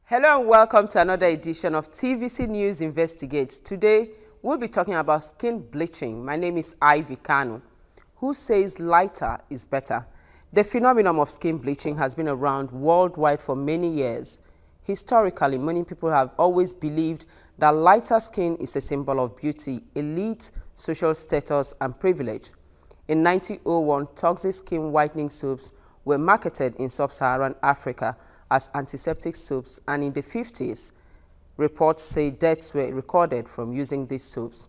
Hello and welcome to another edition of TVC News Investigates. Today, we'll be talking about skin bleaching. My name is Kanu. Who says lighter is better? The phenomenon of skin bleaching has been around worldwide for many years. Historically, many people have always believed that lighter skin is a symbol of beauty, elite, social status, and privilege. In 1901, toxic skin whitening soaps were marketed in sub-Saharan Africa as antiseptic soaps, and in the 50s, reports say deaths were recorded from using these soaps.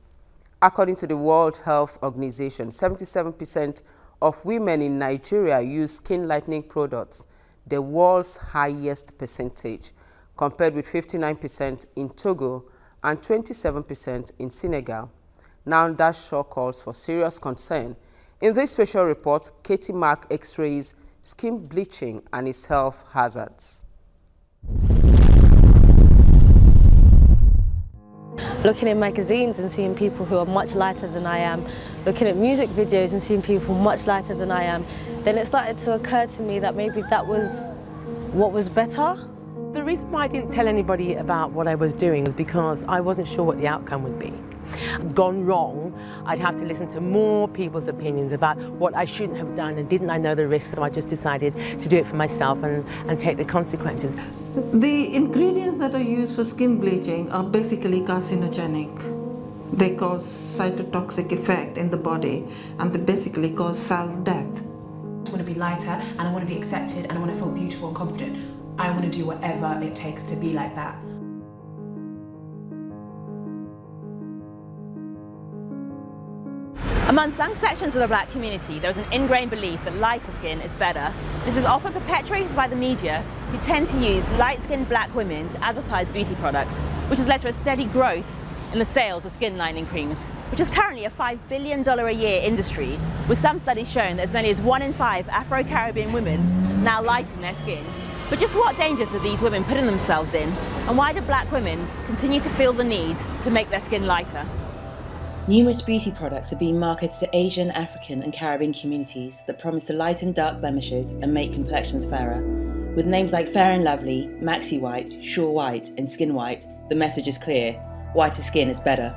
According to the World Health Organization, 77% of women in Nigeria use skin lightening products, the world's highest percentage, compared with 59% in Togo and 27% in Senegal. Now that sure calls for serious concern. In this special report, Katie marked Xrays, skin bleaching and its health hazards. Looking in magazines and seeing people who are much lighter than I am, looking at music videos and seeing people much lighter than I am, then it started to occur to me that maybe that was what was better. The reason why I didn't tell anybody about what I was doing was because I wasn't sure what the outcome would be. Gone wrong, I'd have to listen to more people's opinions about what I shouldn't have done, and didn't I know the risks, so I just decided to do it for myself and take the consequences. The ingredients that are used for skin bleaching are basically carcinogenic. They cause cytotoxic effect in the body, and they basically cause cell death. I want to be lighter, and I want to be accepted, and I want to feel beautiful and confident. I want to do whatever it takes to be like that. Among some sections of the black community, there is an ingrained belief that lighter skin is better. This is often perpetuated by the media, who tend to use light-skinned black women to advertise beauty products, which has led to a steady growth in the sales of skin lightening creams, which is currently a $5 billion a year industry, with some studies showing that as many as 1 in 5 Afro-Caribbean women now lighten their skin. But just what dangers are these women putting themselves in, and why do black women continue to feel the need to make their skin lighter? Numerous beauty products are being marketed to Asian, African and Caribbean communities that promise to lighten dark blemishes and make complexions fairer. With names like Fair and Lovely, Maxi White, Sure White and Skin White, the message is clear: whiter skin is better.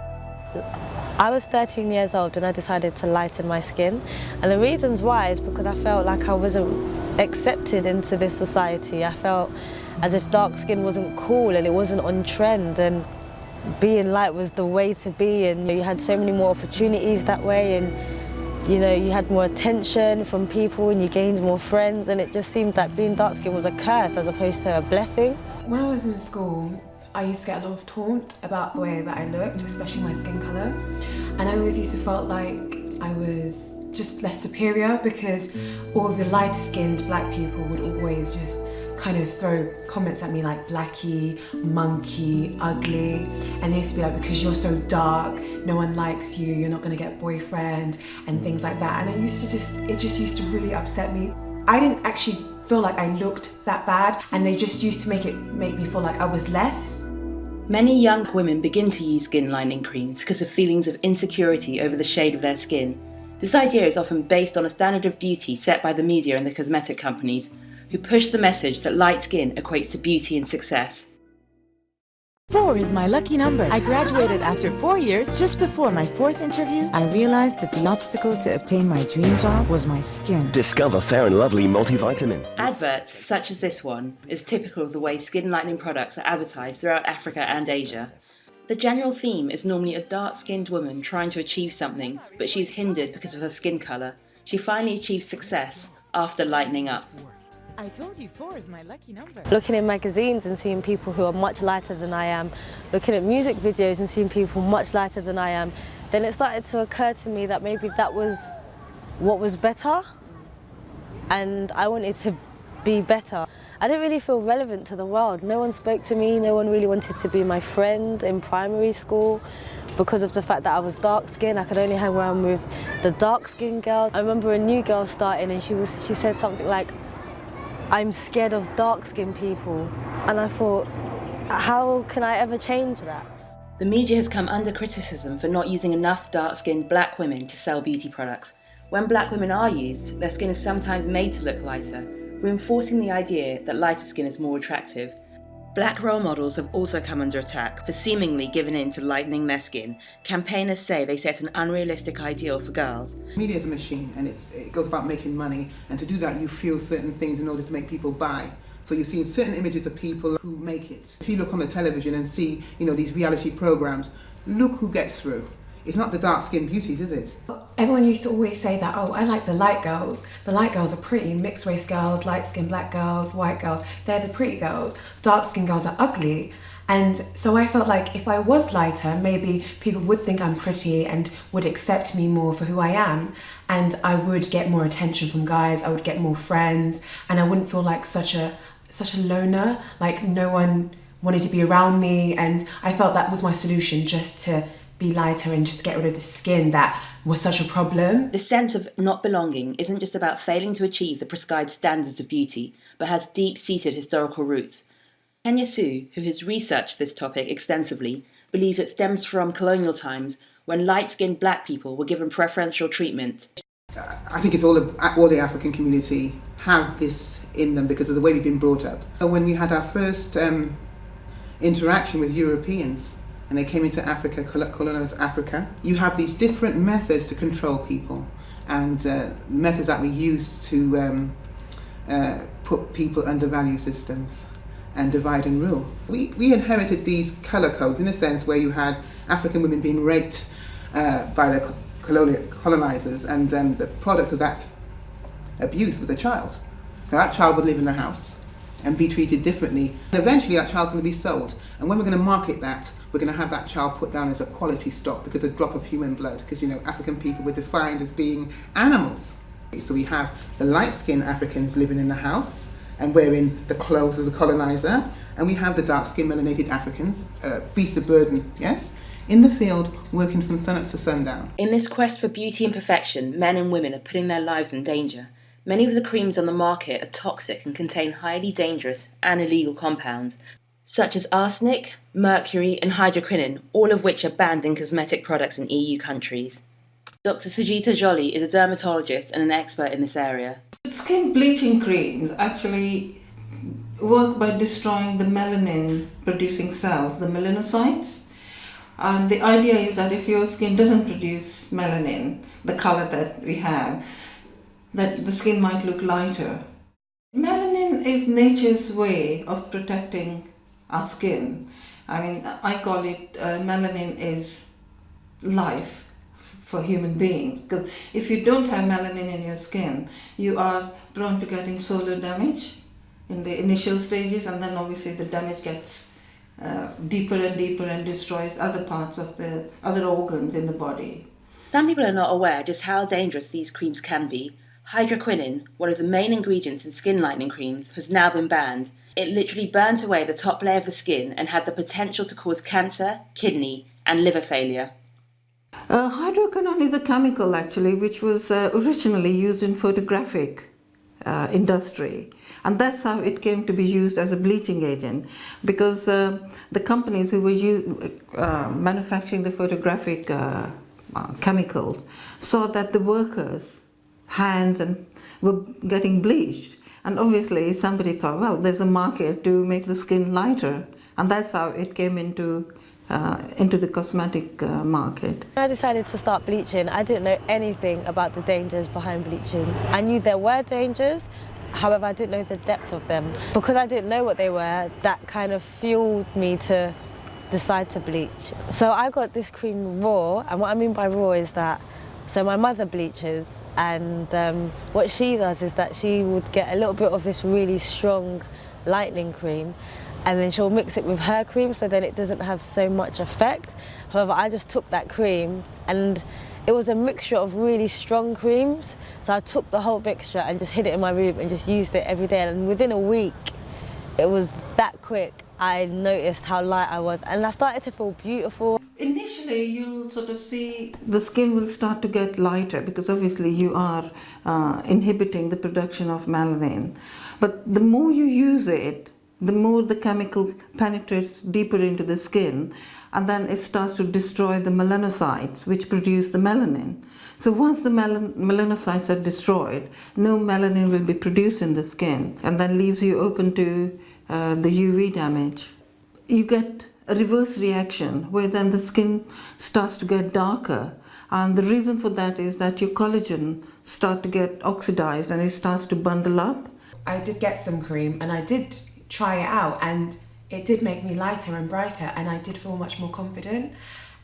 I was 13 years old and I decided to lighten my skin, and the reasons why is because I felt like I wasn't accepted into this society. I felt as if dark skin wasn't cool and it wasn't on trend, and being light was the way to be, and you had so many more opportunities that way, and you had more attention from people and you gained more friends, and it just seemed that being dark skinned was a curse as opposed to a blessing. When I was in school, I used to get a lot of taunt about the way that I looked, especially my skin colour, and I always used to feel like I was just less superior because all the lighter skinned black people would always just kind of throw comments at me like blackie, monkey, ugly, and they used to be like, because you're so dark, no one likes you, you're not gonna get a boyfriend, and things like that. And it just used to really upset me. I didn't actually feel like I looked that bad, and they just used to make me feel like I was less. Many young women begin to use skin lightening creams because of feelings of insecurity over the shade of their skin. This idea is often based on a standard of beauty set by the media and the cosmetic companies, who push the message that light skin equates to beauty and success. 4 is my lucky number. I graduated after 4 years. Just before my 4th interview, I realized that the obstacle to obtain my dream job was my skin. Discover Fair and Lovely multivitamin. Adverts such as this one is typical of the way skin lightening products are advertised throughout Africa and Asia. The general theme is normally a dark-skinned woman trying to achieve something, but she is hindered because of her skin colour. She finally achieves success after lightening up. I told you 4 is my lucky number. Looking in magazines and seeing people who are much lighter than I am, looking at music videos and seeing people much lighter than I am, then it started to occur to me that maybe that was what was better, and I wanted to be better. I didn't really feel relevant to the world. No one spoke to me, no one really wanted to be my friend in primary school because of the fact that I was dark-skinned. I could only hang around with the dark-skinned girls. I remember a new girl starting and she said something like, "I'm scared of dark-skinned people." And I thought, how can I ever change that? The media has come under criticism for not using enough dark-skinned black women to sell beauty products. When black women are used, their skin is sometimes made to look lighter, reinforcing the idea that lighter skin is more attractive. Black role models have also come under attack for seemingly giving in to lightening their skin. Campaigners say they set an unrealistic ideal for girls. Media is a machine, and it goes about making money, and to do that you feel certain things in order to make people buy. So you're seeing certain images of people who make it. If you look on the television and see, these reality programs, look who gets through. It's not the dark-skinned beauties, is it? Everyone used to always say that, oh, I like the light girls. The light girls are pretty. Mixed race girls, light-skinned black girls, white girls, they're the pretty girls. Dark-skinned girls are ugly. And so I felt like if I was lighter, maybe people would think I'm pretty and would accept me more for who I am. And I would get more attention from guys, I would get more friends, and I wouldn't feel like such a loner, like no one wanted to be around me. And I felt that was my solution, just to be lighter and just get rid of the skin that was such a problem. The sense of not belonging isn't just about failing to achieve the prescribed standards of beauty, but has deep-seated historical roots. Kenya Sue, who has researched this topic extensively, believes it stems from colonial times when light-skinned black people were given preferential treatment. I think it's all the African community have this in them because of the way we've been brought up. When we had our first interaction with Europeans, and they came into Africa, colonized Africa, you have these different methods to control people, and methods that we use to put people under value systems and divide and rule. We inherited these colour codes in a sense where you had African women being raped by their colonizers, and the product of that abuse was a child. Now that child would live in the house and be treated differently. And eventually that child's going to be sold, and when we're going to market that, we're going to have that child put down as a quality stock because a drop of human blood, because African people were defined as being animals. So we have the light-skinned Africans living in the house and wearing the clothes of the colonizer, and we have the dark-skinned melanated Africans, beasts of burden, yes, in the field working from sunup to sundown. In this quest for beauty and perfection, men and women are putting their lives in danger. Many of the creams on the market are toxic and contain highly dangerous and illegal compounds, such as arsenic, mercury and hydroquinone, all of which are banned in cosmetic products in EU countries. Dr. Sujita Jolly is a dermatologist and an expert in this area. Skin bleaching creams actually work by destroying the melanin producing cells, the melanocytes. And the idea is that if your skin doesn't produce melanin, the color that we have, that the skin might look lighter. Melanin is nature's way of protecting our skin. I call it melanin is life for human beings, because if you don't have melanin in your skin, you are prone to getting solar damage in the initial stages, and then obviously the damage gets deeper and deeper and destroys other parts of the other organs in the body. Some people are not aware just how dangerous these creams can be. Hydroquinone, one of the main ingredients in skin lightening creams, has now been banned. It literally burnt away the top layer of the skin and had the potential to cause cancer, kidney and liver failure. Hydroquinone is a chemical actually which was originally used in photographic industry, and that's how it came to be used as a bleaching agent, because the companies who were manufacturing the photographic chemicals saw that the workers' hands were getting bleached, and obviously somebody thought, well, there's a market to make the skin lighter, and that's how it came into the cosmetic market. When I decided to start bleaching, I didn't know anything about the dangers behind bleaching. I knew there were dangers, however I didn't know the depth of them. Because I didn't know what they were, that kind of fueled me to decide to bleach. So I got this cream raw, and what I mean by raw is that, so my mother bleaches, and what she does is that she would get a little bit of this really strong lightening cream, and then she'll mix it with her cream so then it doesn't have so much effect. However, I just took that cream and it was a mixture of really strong creams. So I took the whole mixture and just hid it in my room and just used it every day. And within a week, it was that quick. I noticed how light I was and I started to feel beautiful. Initially, you'll sort of see the skin will start to get lighter because obviously you are inhibiting the production of melanin. But the more you use it, the more the chemical penetrates deeper into the skin, and then it starts to destroy the melanocytes, which produce the melanin. So once the melanocytes are destroyed, no melanin will be produced in the skin, and then leaves you open to the UV damage. You get a reverse reaction where then the skin starts to get darker, and the reason for that is that your collagen starts to get oxidized and it starts to bundle up. I did get some cream and I did try it out, and it did make me lighter and brighter, and I did feel much more confident.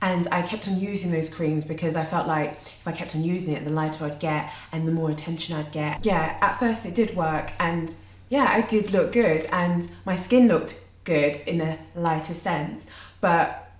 And I kept on using those creams because I felt like if I kept on using it, the lighter I'd get and the more attention I'd get. Yeah, at first it did work, and yeah, I did look good and my skin looked good in a lighter sense, but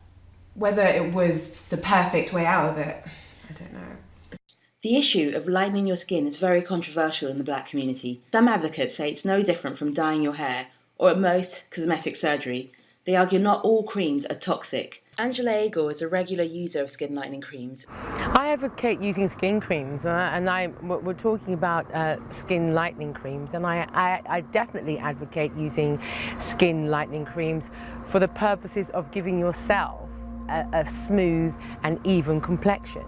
whether it was the perfect way out of it, I don't know. The issue of lightening your skin is very controversial in the black community. Some advocates say it's no different from dyeing your hair, or at most, cosmetic surgery. They argue not all creams are toxic. Angela Agor is a regular user of skin lightening creams. I advocate using skin creams, we're talking about skin lightening creams, and I definitely advocate using skin lightening creams for the purposes of giving yourself a smooth and even complexion,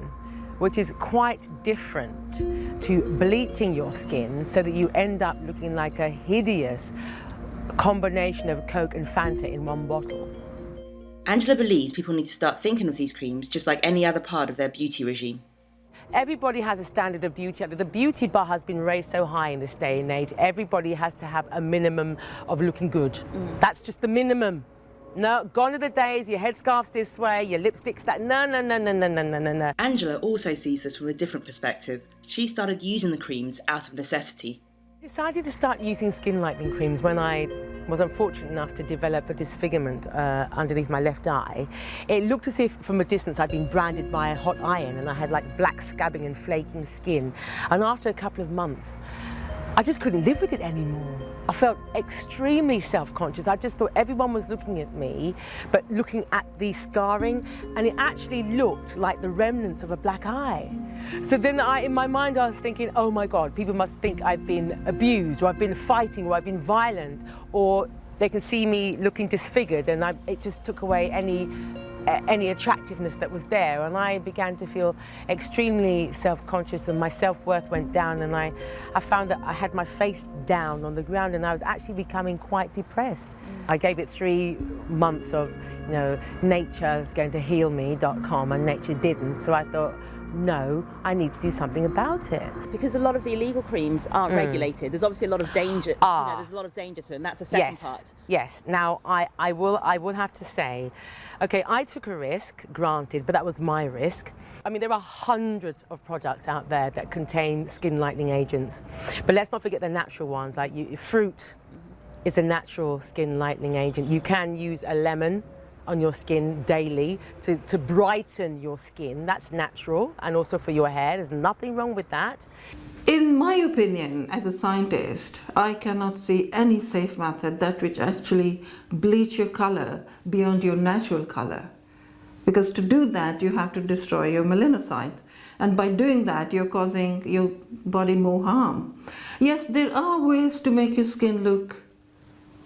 which is quite different to bleaching your skin so that you end up looking like a hideous combination of Coke and Fanta in one bottle. Angela believes people need to start thinking of these creams just like any other part of their beauty regime. Everybody has a standard of beauty. The beauty bar has been raised so high in this day and age. Everybody has to have a minimum of looking good. That's just the minimum. No, gone are the days, your headscarf's this way, your lipstick's that. No. Angela also sees this from a different perspective. She started using the creams out of necessity. I decided to start using skin lightening creams when I was unfortunate enough to develop a disfigurement underneath my left eye. It looked as if from a distance I'd been branded by a hot iron, and I had like black scabbing and flaking skin. And after a couple of months, I just couldn't live with it anymore. I felt extremely self-conscious. I just thought everyone was looking at me, but looking at the scarring, and it actually looked like the remnants of a black eye. So then in my mind I was thinking, oh my God, people must think I've been abused, or I've been fighting, or I've been violent, or they can see me looking disfigured, and it just took away any attractiveness that was there, and I began to feel extremely self-conscious, and my self-worth went down, and I found that I had my face down on the ground, and I was actually becoming quite depressed. I gave it 3 months of, nature's going to heal me.com, and nature didn't, so I thought, no, I need to do something about it. Because a lot of the illegal creams aren't regulated. There's obviously a lot of danger. There's a lot of danger to it, and that's the second part. Yes. Now, I will have to say, okay, I took a risk, granted, but that was my risk. I mean, there are hundreds of products out there that contain skin lightening agents, but let's not forget the natural ones. Like fruit is a natural skin lightening agent. You can use a lemon on your skin daily to brighten your skin. That's natural, and also for your hair. There's nothing wrong with that. In my opinion, as a scientist, I cannot see any safe method that which actually bleach your color beyond your natural color. Because to do that, you have to destroy your melanocytes. And by doing that, you're causing your body more harm. Yes, there are ways to make your skin look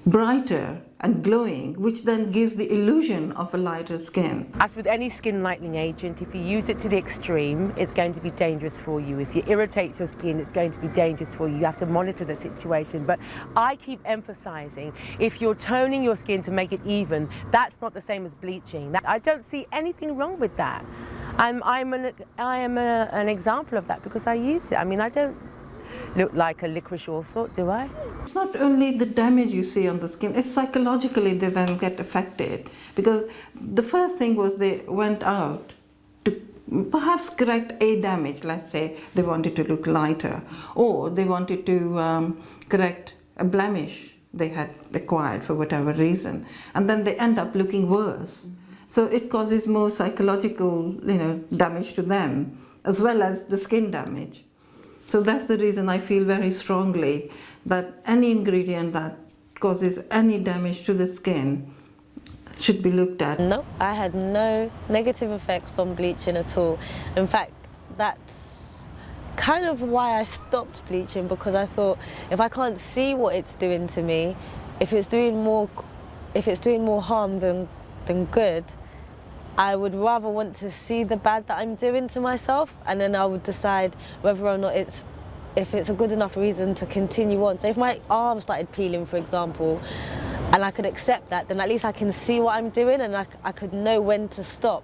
brighter and glowing, which then gives the illusion of a lighter skin. As with any skin lightening agent, if you use it to the extreme, it's going to be dangerous for you. If it irritates your skin, it's going to be dangerous for you. You have to monitor the situation. But I keep emphasizing, if you're toning your skin to make it even, that's not the same as bleaching. I don't see anything wrong with that. I am an example of that because I use it. I mean, I don't look like a licorice all sort, do I? It's not only the damage you see on the skin, it's psychologically they then get affected. Because the first thing was they went out to perhaps correct a damage. Let's say they wanted to look lighter, or they wanted to correct a blemish they had acquired for whatever reason, and then they end up looking worse. So it causes more psychological, damage to them, as well as the skin damage. So that's the reason I feel very strongly that any ingredient that causes any damage to the skin should be looked at. No, I had no negative effects from bleaching at all. In fact, that's kind of why I stopped bleaching, because I thought if I can't see what it's doing to me, if it's doing more harm than good, I would rather want to see the bad that I'm doing to myself, and then I would decide whether or not if it's a good enough reason to continue on. So if my arm started peeling, for example, and I could accept that, then at least I can see what I'm doing and I could know when to stop.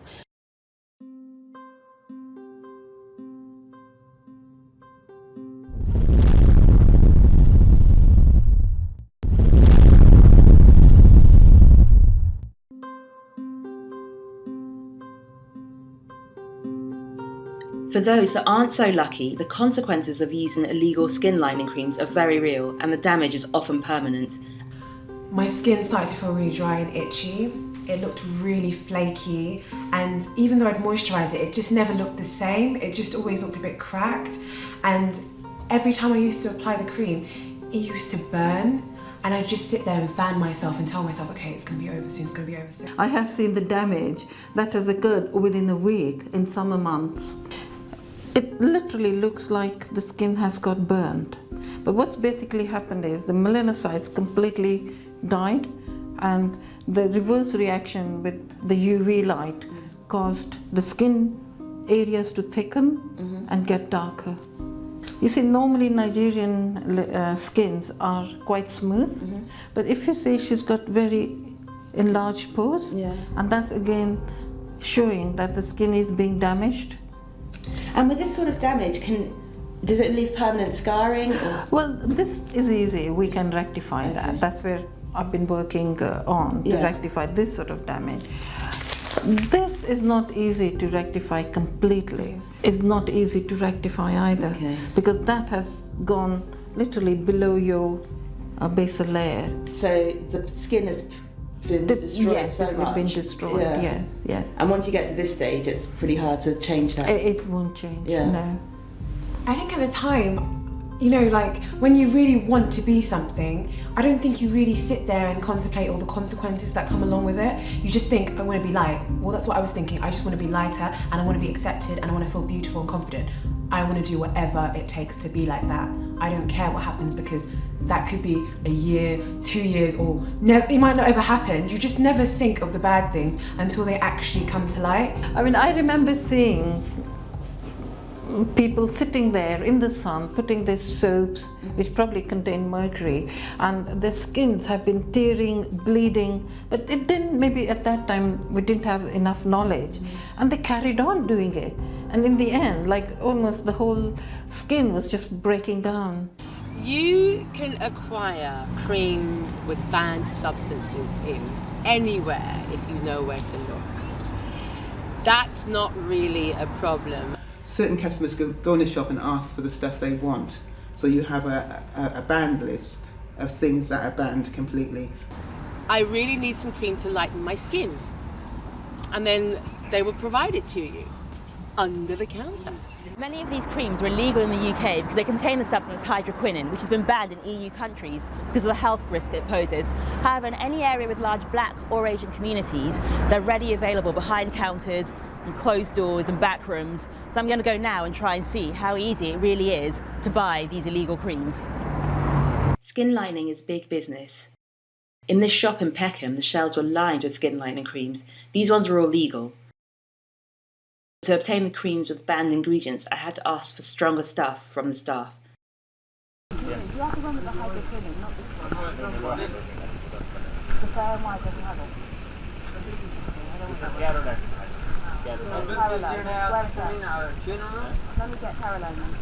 For those that aren't so lucky, the consequences of using illegal skin lightening creams are very real and the damage is often permanent. My skin started to feel really dry and itchy. It looked really flaky, and even though I'd moisturise it, it just never looked the same. It just always looked a bit cracked, and every time I used to apply the cream, it used to burn, and I'd just sit there and fan myself and tell myself, okay, it's going to be over soon, it's going to be over soon. I have seen the damage that has occurred within a week in summer months. It literally looks like the skin has got burned. But what's basically happened is the melanocytes completely died, and the reverse reaction with the UV light caused the skin areas to thicken and get darker. You see, normally Nigerian skins are quite smooth, but if you see, she's got very enlarged pores, and that's again showing that the skin is being damaged. And with this sort of damage, does it leave permanent scarring? Or? Well, this is easy. We can rectify that. That's where I've been working on to rectify this sort of damage. This is not easy to rectify completely. It's not easy to rectify either, because that has gone literally below your basal layer. So the skin has been destroyed yes, so much? It's been destroyed, yeah. And once you get to this stage, it's pretty hard to change that? It won't change, no. I think at the time, you know, like when you really want to be something, I don't think you really sit there and contemplate all the consequences that come along with it. You just think, I want to be light. Well, that's what I was thinking. I just want to be lighter, and I want to be accepted, and I want to feel beautiful and confident. I want to do whatever it takes to be like that. I don't care what happens, because that could be a year, 2 years, or it might not ever happen. You just never think of the bad things until they actually come to light. I mean, I remember seeing people sitting there in the sun putting their soaps which probably contain mercury, and their skins have been tearing, bleeding, but it didn't, maybe at that time we didn't have enough knowledge, and they carried on doing it, and in the end, like almost the whole skin was just breaking down. You can acquire creams with banned substances in anywhere if you know where to look. That's not really a problem. Certain customers go in the shop and ask for the stuff they want. So you have a banned list of things that are banned completely. I really need some cream to lighten my skin. And then they will provide it to you under the counter. Many of these creams are illegal in the UK because they contain the substance hydroquinone, which has been banned in EU countries because of the health risk it poses. However, in any area with large Black or Asian communities, they're readily available behind counters and closed doors and back rooms. So I'm going to go now and try and see how easy it really is to buy these illegal creams. Skin lightening is big business. In this shop in Peckham, the shelves were lined with skin lightening creams. These ones were all legal. To obtain the creams with banned ingredients, I had to ask for stronger stuff from the staff. You have to run with the hydroquinone, not this one. The fair and white doesn't have it. Caroline. Where is that? Let me get Caroline then.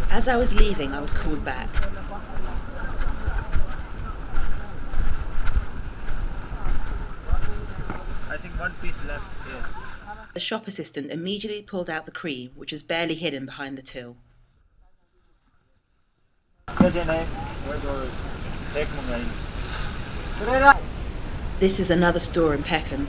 As I was leaving, I was called back. I think one piece left here. The shop assistant immediately pulled out the cream, which was barely hidden behind the till. This is another store in Peckham.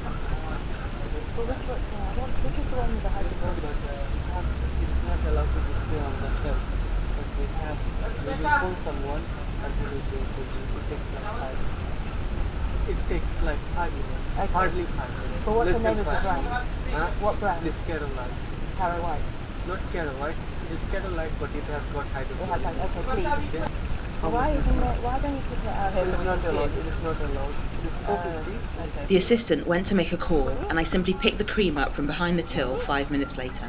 It takes like 5 minutes, hardly 5 minutes. But what's the name of the brand? Huh? What brand? This Caroline. Carrot white. Not carrot white. It is carrot light, but it has got hydrogen. Okay, please. Why don't you put it out here? It is not allowed. It is not allowed. It is 450. The assistant went to make a call, and I simply picked the cream up from behind the till 5 minutes later.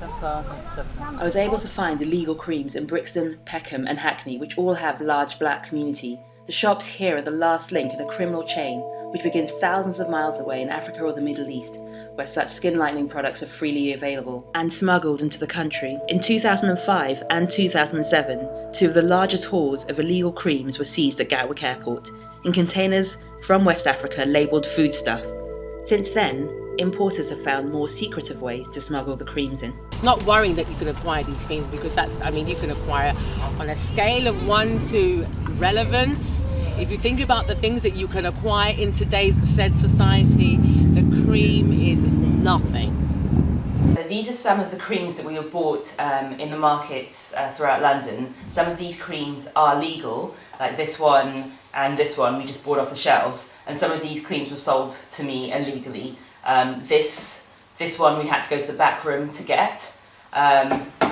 I was able to find the legal creams in Brixton, Peckham and Hackney, which all have large black community. The shops here are the last link in a criminal chain which begins thousands of miles away in Africa or the Middle East, where such skin lightening products are freely available and smuggled into the country. In 2005 and 2007, two of the largest hauls of illegal creams were seized at Gatwick Airport, in containers from West Africa labelled foodstuff. Since then, importers have found more secretive ways to smuggle the creams in. It's not worrying that you can acquire these creams, because you can acquire on a scale of 1 to relevance. If you think about the things that you can acquire in today's said society, the cream is nothing. These are some of the creams that we have bought in the markets throughout London. Some of these creams are legal, like this one and this one we just bought off the shelves, and some of these creams were sold to me illegally. This one we had to go to the back room to get.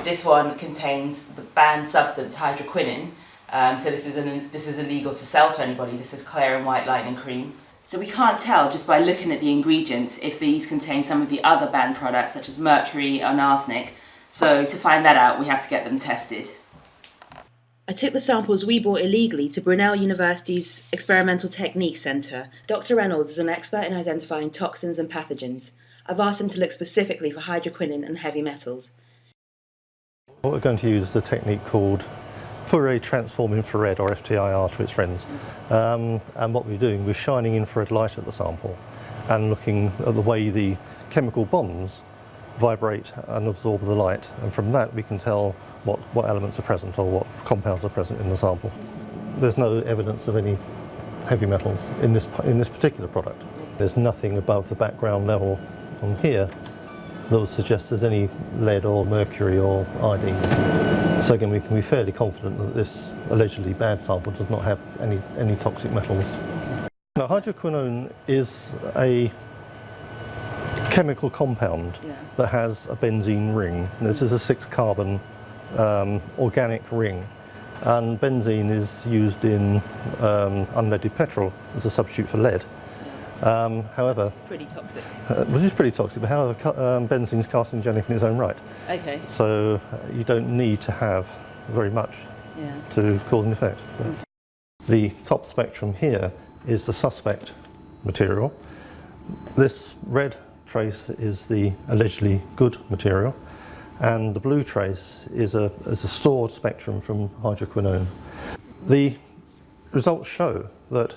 This one contains the banned substance hydroquinone, so this is illegal to sell to anybody. This is clear and white lightening cream. So we can't tell just by looking at the ingredients if these contain some of the other banned products such as mercury and arsenic. So to find that out, we have to get them tested. I took the samples we bought illegally to Brunel University's Experimental Techniques Centre. Dr. Reynolds is an expert in identifying toxins and pathogens. I've asked him to look specifically for hydroquinone and heavy metals. What we're going to use is a technique called Fourier Transform Infrared, or FTIR to its friends. And what we're doing, we're shining infrared light at the sample and looking at the way the chemical bonds vibrate and absorb the light. And from that we can tell what elements are present or what compounds are present in the sample. There's no evidence of any heavy metals in this particular product. There's nothing above the background level on here that would suggest there's any lead or mercury or iodine. So again, we can be fairly confident that this allegedly bad sample does not have any toxic metals. Now, hydroquinone is a chemical compound that has a benzene ring. This is a 6-carbon organic ring, and benzene is used in unleaded petrol as a substitute for lead. However, pretty toxic. Which is pretty toxic, but however, benzene is carcinogenic in its own right. Okay. So you don't need to have very much to cause an effect. So the top spectrum here is the suspect material. This red trace is the allegedly good material, and the blue trace is a stored spectrum from hydroquinone. The results show that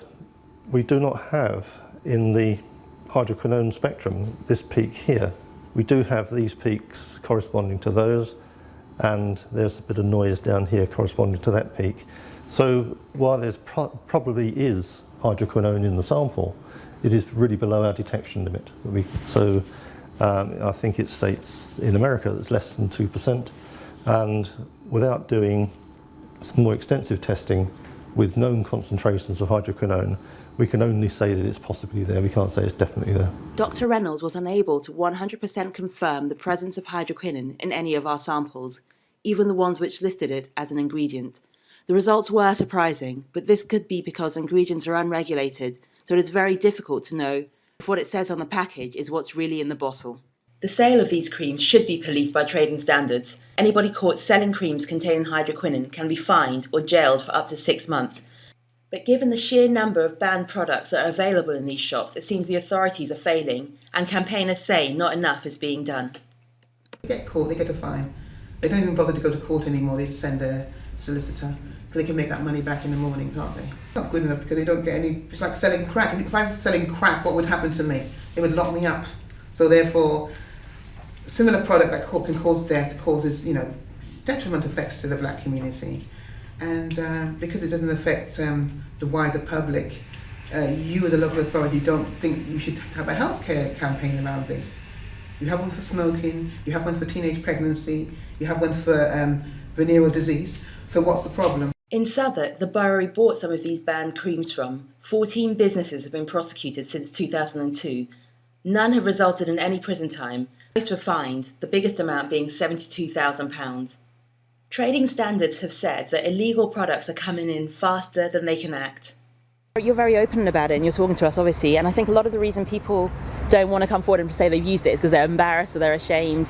we do not have in the hydroquinone spectrum this peak here. We do have these peaks corresponding to those, and there's a bit of noise down here corresponding to that peak. So while there's probably is hydroquinone in the sample, it is really below our detection limit. I think it states in America that it's less than 2%, and without doing some more extensive testing with known concentrations of hydroquinone, we can only say that it's possibly there. We can't say it's definitely there. Dr. Reynolds was unable to 100% confirm the presence of hydroquinone in any of our samples, even the ones which listed it as an ingredient. The results were surprising, but this could be because ingredients are unregulated, so it is very difficult to know if what it says on the package is what's really in the bottle. The sale of these creams should be policed by trading standards. Anybody caught selling creams containing hydroquinone can be fined or jailed for up to 6 months. But given the sheer number of banned products that are available in these shops, it seems the authorities are failing, and campaigners say not enough is being done. They get caught, they get a fine. They don't even bother to go to court anymore, they send their solicitor, because they can make that money back in the morning, can't they? It's not good enough because they don't get any, it's like selling crack. If I was selling crack, what would happen to me? They would lock me up. So therefore, a similar product that can cause death causes, detriment effects to the black community. And because it doesn't affect the wider public, you as a local authority don't think you should have a healthcare campaign around this. You have one for smoking, you have one for teenage pregnancy, you have one for venereal disease. So what's the problem? In Southwark, the borough we bought some of these banned creams from, 14 businesses have been prosecuted since 2002. None have resulted in any prison time, Most were fined, the biggest amount being £72,000. Trading standards have said that illegal products are coming in faster than they can act. You're very open about it and you're talking to us obviously, and I think a lot of the reason people don't want to come forward and say they've used it is because they're embarrassed or they're ashamed.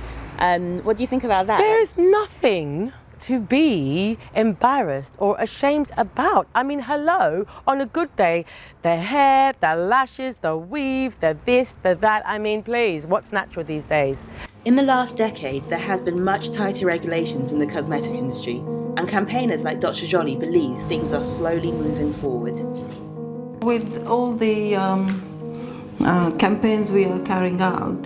What do you think about that? There's nothing to be embarrassed or ashamed about. I mean, hello, on a good day, the hair, the lashes, the weave, the this, the that. I mean, please, what's natural these days? In the last decade, there has been much tighter regulations in the cosmetic industry, and campaigners like Dr. Jolie believe things are slowly moving forward. With all the campaigns we are carrying out,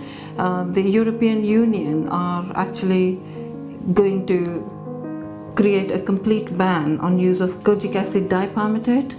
the European Union are actually going to create a complete ban on use of kojic acid dipalmitate,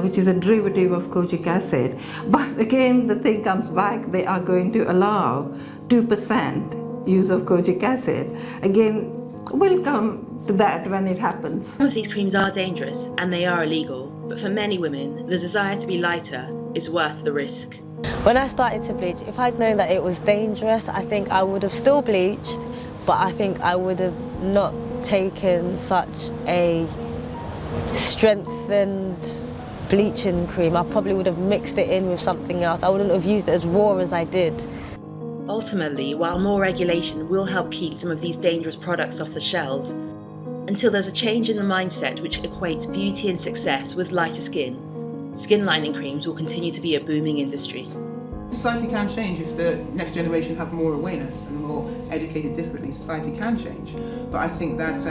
which is a derivative of kojic acid. But again, the thing comes back, they are going to allow 2% use of kojic acid. Again, we'll come to that when it happens. Some of these creams are dangerous and they are illegal, but for many women, the desire to be lighter is worth the risk. When I started to bleach, if I'd known that it was dangerous, I think I would have still bleached, but I think I would have not taken such a strengthened bleaching cream. I probably would have mixed it in with something else. I wouldn't have used it as raw as I did. Ultimately, while more regulation will help keep some of these dangerous products off the shelves, until there's a change in the mindset which equates beauty and success with lighter skin lining creams will continue to be a booming industry. Society can change if the next generation have more awareness and more educated differently. Society can change, but I think that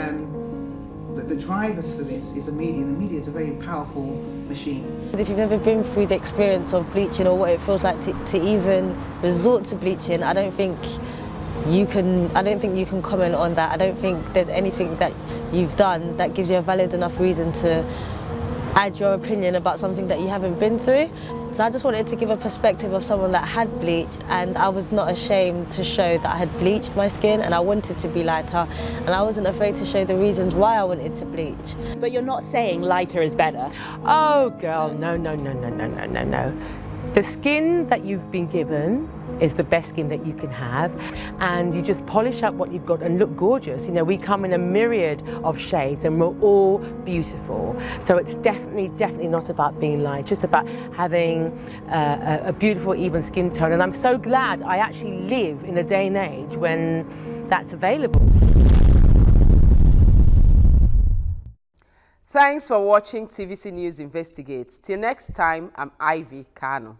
the drivers for this is the media. The media is a very powerful machine. If you've never been through the experience of bleaching or what it feels like to even resort to bleaching, I don't think you can comment on that. I don't think there's anything that you've done that gives you a valid enough reason to add your opinion about something that you haven't been through. So I just wanted to give a perspective of someone that had bleached, and I was not ashamed to show that I had bleached my skin and I wanted to be lighter, and I wasn't afraid to show the reasons why I wanted to bleach. But you're not saying lighter is better. Oh girl, no. The skin that you've been given is the best skin that you can have, and you just polish up what you've got and look gorgeous. You know, we come in a myriad of shades and we're all beautiful. So it's definitely not about being light, it's just about having a beautiful, even skin tone. And I'm so glad I actually live in a day and age when that's available. Thanks for watching TVC News Investigates. Till next time, I'm Ivy Kanu.